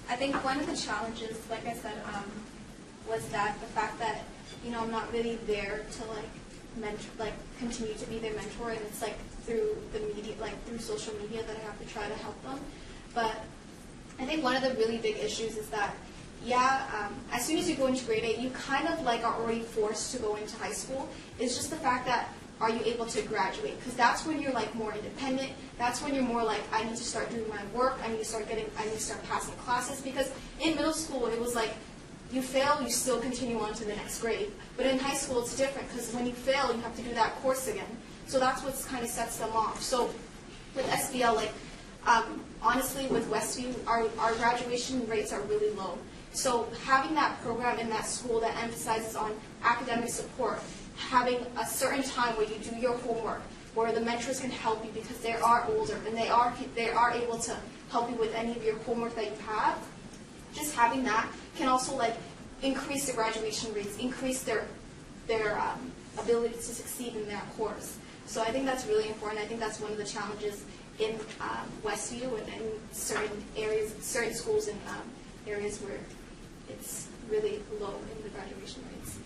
I think one of the challenges, like I said, was that the fact that, you know, I'm not really there to continue to be their mentor, and it's like through the media, like through social media, that I have to try to help them. But I think one of the really big issues is that, as soon as you go into grade 8, you kind of like are already forced to go into high school. It's just the fact that, are you able to graduate? Because that's when you're like more independent. That's when you're more like, I need to start doing my work. I need to start passing classes. Because in middle school, it was like, you fail, you still continue on to the next grade. But in high school, it's different, because when you fail, you have to do that course again. So that's what kind of sets them off. So with SBL, like, honestly, with Westview, our graduation rates are really low. So having that program in that school that emphasizes on academic support, having a certain time where you do your homework, where the mentors can help you because they are older and they are able to help you with any of your homework that you have, just having that can also like increase the graduation rates, increase their ability to succeed in that course. So I think that's really important. I think that's one of the challenges in Westview and in certain areas, certain schools and areas where it's really low in the graduation rates.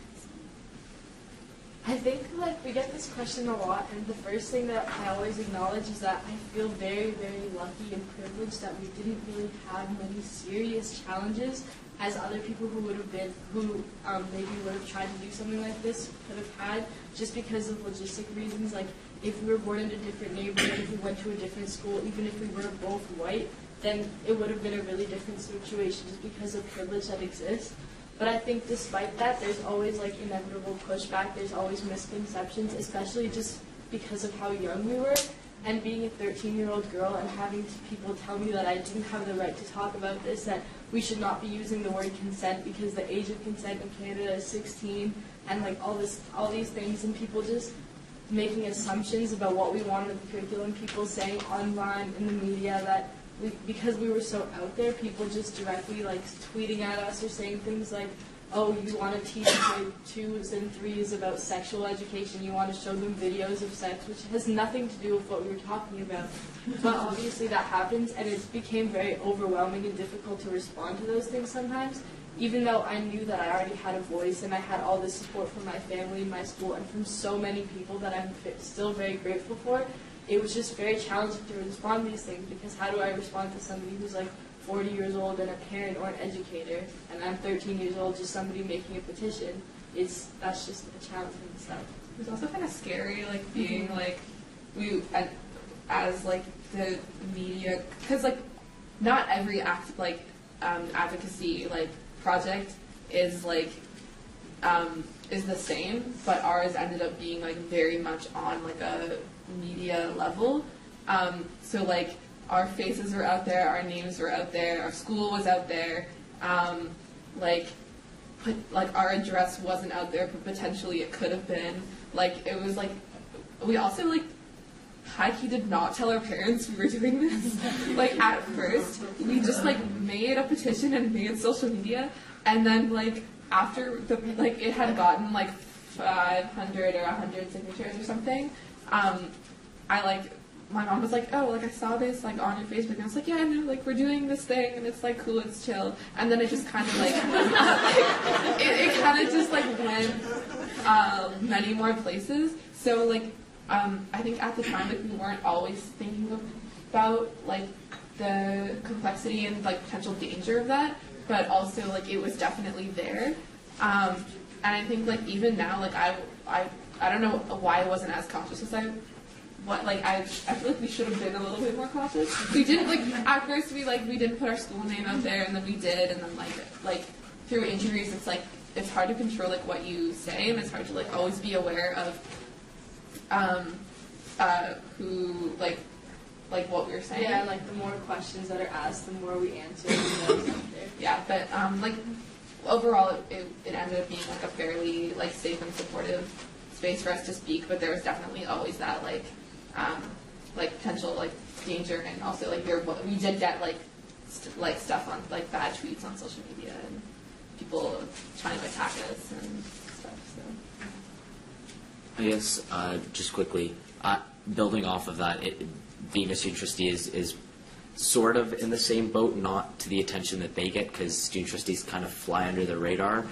I think like we get this question a lot, and the first thing that I always acknowledge is that I feel very, very lucky and privileged that we didn't really have many serious challenges as other people who maybe would have tried to do something like this could have had, just because of logistic reasons. Like if we were born in a different neighborhood, if we went to a different school, even if we were both white, then it would have been a really different situation just because of privilege that exists. But I think despite that, there's always like inevitable pushback, there's always misconceptions, especially just because of how young we were. And being a 13-year-old girl and having people tell me that I didn't have the right to talk about this, that we should not be using the word consent because the age of consent in Canada is 16, and like all these things, and people just making assumptions about what we want in the curriculum, people saying online in the media that because we were so out there, people just directly like tweeting at us or saying things like, oh, you want to teach grade 2s and 3s about sexual education, you want to show them videos of sex, which has nothing to do with what we were talking about. But obviously that happens, and it became very overwhelming and difficult to respond to those things sometimes, even though I knew that I already had a voice and I had all this support from my family and my school and from so many people that I'm still very grateful for. It was just very challenging to respond to these things, because how do I respond to somebody who's like 40 years old and a parent or an educator, and I'm 13 years old, just somebody making a petition? That's just a challenging stuff. It was also kind of scary, like being like as like the media, because like not every advocacy like project is like is the same, but ours ended up being like very much on like a media level. So like our faces were out there, our names were out there, our school was out there, like our address wasn't out there, but potentially it could have been. Like it was like, we also like high-key did not tell our parents we were doing this. Like at first, we just like made a petition and made social media, and then like after it had gotten like 500 or 100 signatures or something, my mom was like, oh, like I saw this like on your Facebook, and I was like, yeah, I know, like we're doing this thing, and it's like cool, it's chill, and then it just kind of like, it kind of just like went many more places. So like I think at the time like we weren't always thinking about like the complexity and like potential danger of that, but also like it was definitely there. And I think like even now like I don't know why I wasn't as cautious as I feel like we should have been a little bit more cautious. We didn't at first we didn't put our school name out there, and then we did, and then like through injuries it's hard to control like what you say, and it's hard to like always be aware of who like what we were saying. Yeah, like the more questions that are asked, the more we answer. Yeah, but like overall it ended up being like a fairly like safe and supportive space for us to speak, but there was definitely always that like potential like danger, and also like we did get like stuff on like bad tweets on social media and people trying to attack us and stuff. So I guess just quickly, building off of that, being a student trustee is sort of in the same boat, not to the attention that they get, because student trustees kind of fly under the radar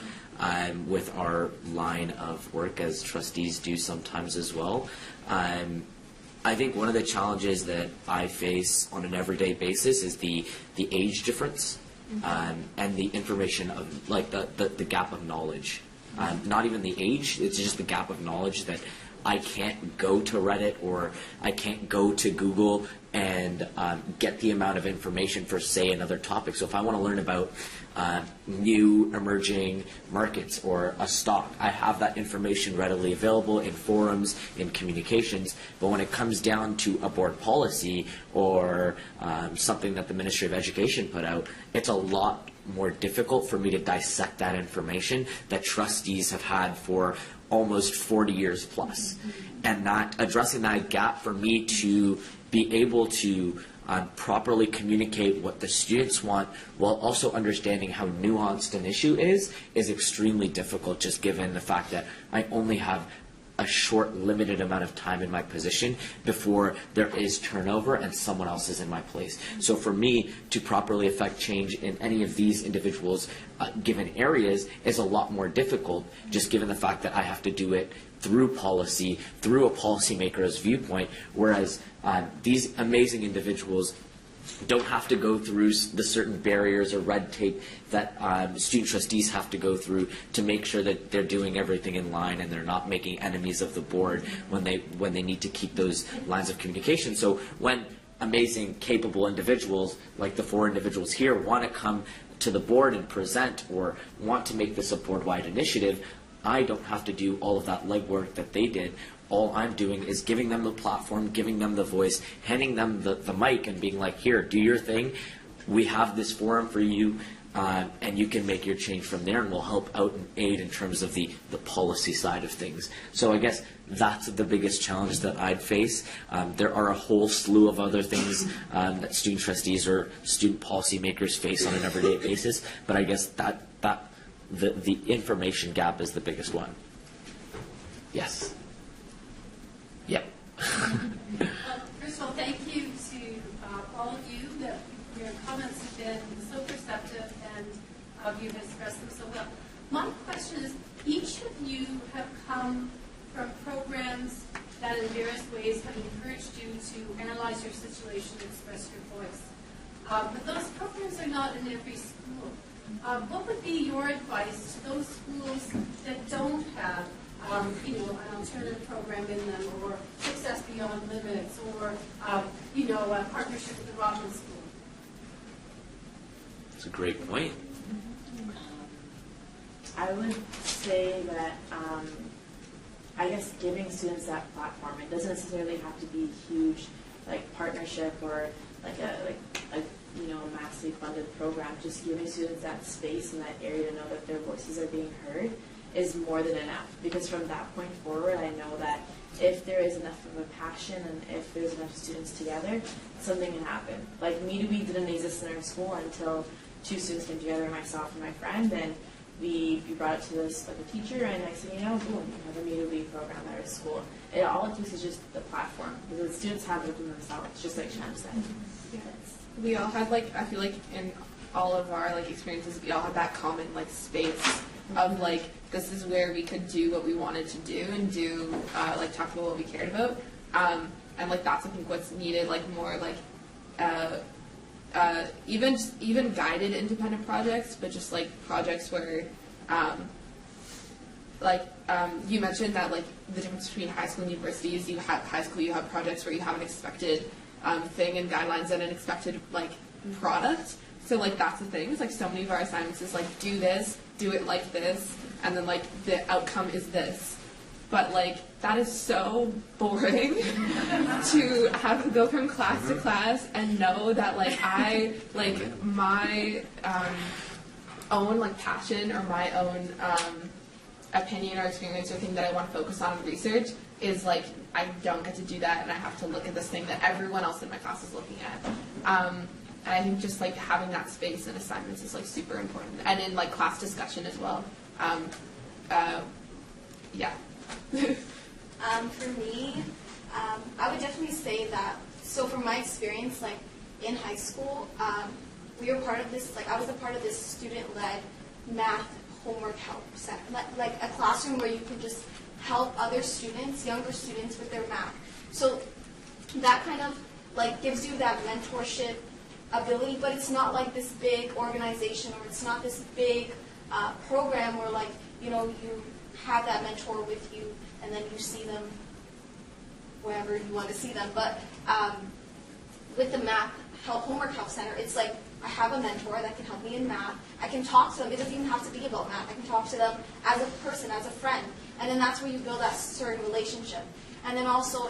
with our line of work, as trustees do sometimes as well. I think one of the challenges that I face on an everyday basis is the age difference and the information of, like, the gap of knowledge. Not even the age, it's just the gap of knowledge that I can't go to Reddit or I can't go to Google and get the amount of information for, say, another topic. So if I want to learn about new emerging markets or a stock, I have that information readily available in forums, in communications. But when it comes down to a board policy or something that the Ministry of Education put out, it's a lot more difficult for me to dissect that information that trustees have had for almost 40 years plus. And not addressing that gap for me to be able to properly communicate what the students want while also understanding how nuanced an issue is extremely difficult, just given the fact that I only have a short, limited amount of time in my position before there is turnover and someone else is in my place. So for me to properly affect change in any of these individuals' given areas is a lot more difficult, just given the fact that I have to do it through policy, through a policymaker's viewpoint, whereas these amazing individuals don't have to go through the certain barriers or red tape that student trustees have to go through to make sure that they're doing everything in line and they're not making enemies of the board when they need to keep those lines of communication. So when amazing, capable individuals like the 4 individuals here want to come to the board and present or want to make this a board-wide initiative, I don't have to do all of that legwork that they did. All I'm doing is giving them the platform, giving them the voice, handing them the mic and being like, here, do your thing. We have this forum for you, and you can make your change from there, and we'll help out and aid in terms of the policy side of things. So I guess that's the biggest challenge that I'd face. There are a whole slew of other things that student trustees or student policymakers face on an everyday basis, but I guess that the information gap is the biggest one. Yes. Yep. First of all, thank you to all of you. Your comments have been so perceptive and you've expressed them so well. My question is, each of you have come from programs that in various ways have encouraged you to analyze your situation and express your voice. But those programs are not in every school. What would be your advice to those schools that don't have an alternative program in them, or Success Beyond Limits, or a partnership with the Robbins School? That's a great point. I would say that I guess giving students that platform, it doesn't necessarily have to be huge, like partnership or like a massively funded program. Just giving students that space and that area to know that their voices are being heard is more than enough, because from that point forward I know that if there is enough of a passion and if there's enough students together, something can happen. Like Me2Be didn't exist in our school until 2 students came together, myself and my friend, and we brought it to this like a teacher, and next thing you know, boom, we have a Me2Be program at our school. And all it takes is just the platform, because the students have it within themselves, just like Shannon said. Yes. We all had I feel like in all of our experiences, we all had that common space of this is where we could do what we wanted to do and do talk about what we cared about, and that's I think what's needed, more even guided independent projects, but just projects where you mentioned that the difference between high school and universities. You have high school, you have projects where you have an expected thing and guidelines and an expected product. So that's the thing. It's so many of our assignments is do this, do it like this, and then the outcome is this. But that is so boring to have to go from class to class and know that I my own passion or my own opinion or experience or thing that I want to focus on in research is I don't get to do that, and I have to look at this thing that everyone else in my class is looking at. And I think just having that space in assignments is super important, and in class discussion as well. Yeah. For me, I would definitely say that, so from my experience, in high school, we were part of this, like I was a part of this student-led math homework help set, like a classroom where you can just help other students, younger students, with their math. So that kind of like gives you that mentorship ability, but it's not like this big organization, or it's not this big program where like, you know, you have that mentor with you and then you see them wherever you want to see them. But with the math homework help center, it's like I have a mentor that can help me in math. I can talk to them. It doesn't even have to be about math. I can talk to them as a person, as a friend. And then that's where you build that certain relationship. And then also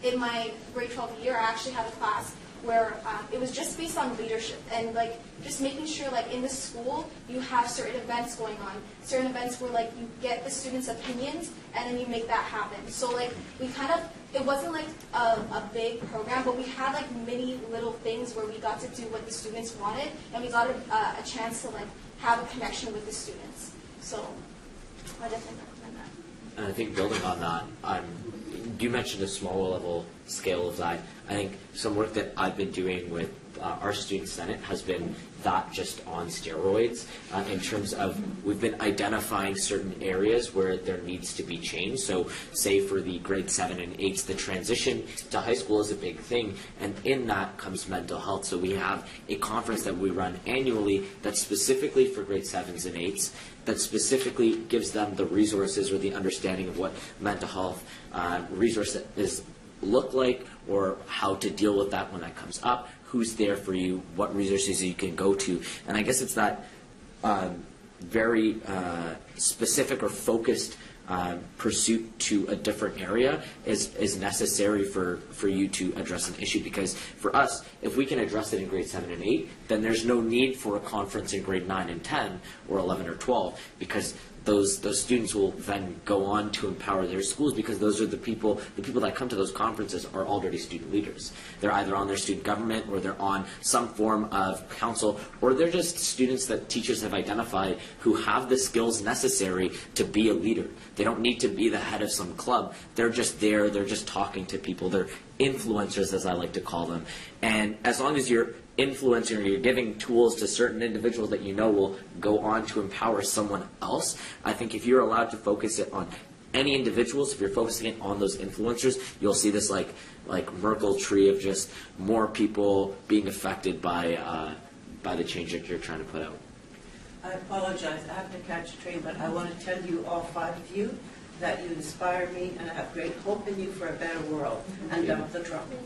in my grade 12 year, I actually had a class where it was just based on leadership and like just making sure like in the school you have certain events going on, certain events where like you get the students' opinions and then you make that happen. So like we kind of, it wasn't like a big program, but we had like many little things where we got to do what the students wanted, and we got a chance to like have a connection with the students. So I definitely recommend that. And I think building on that, you mentioned a smaller level scale of that. I think some work that I've been doing with our Student Senate has been that just on steroids in terms of we've been identifying certain areas where there needs to be change. So say for the grade 7 and 8s, the transition to high school is a big thing, and in that comes mental health. So we have a conference that we run annually that's specifically for grade 7s and 8s, that specifically gives them the resources or the understanding of what mental health resources look like, or how to deal with that when that comes up, who's there for you, what resources you can go to. And I guess it's that very specific or focused pursuit to a different area is necessary for you to address an issue. Because for us, if we can address it in grade 7 and 8, then there's no need for a conference in grade 9 and 10 or 11 or 12, because those students will then go on to empower their schools, because those are the people that come to those conferences are already student leaders. They're either on their student government, or they're on some form of council, or they're just students that teachers have identified who have the skills necessary to be a leader. They don't need to be the head of some club. They're just there. They're just talking to people. They're influencers, as I like to call them. And as long as you're influencing, or you're giving tools to certain individuals that you know will go on to empower someone else, I think if you're allowed to focus it on any individuals, if you're focusing it on those influencers, you'll see this like Merkle tree of just more people being affected by the change that you're trying to put out. I apologize, I have to catch a train, but I want to tell you, all 5 of you, that you inspire me, and I have great hope in you for a better world, and dump the trouble.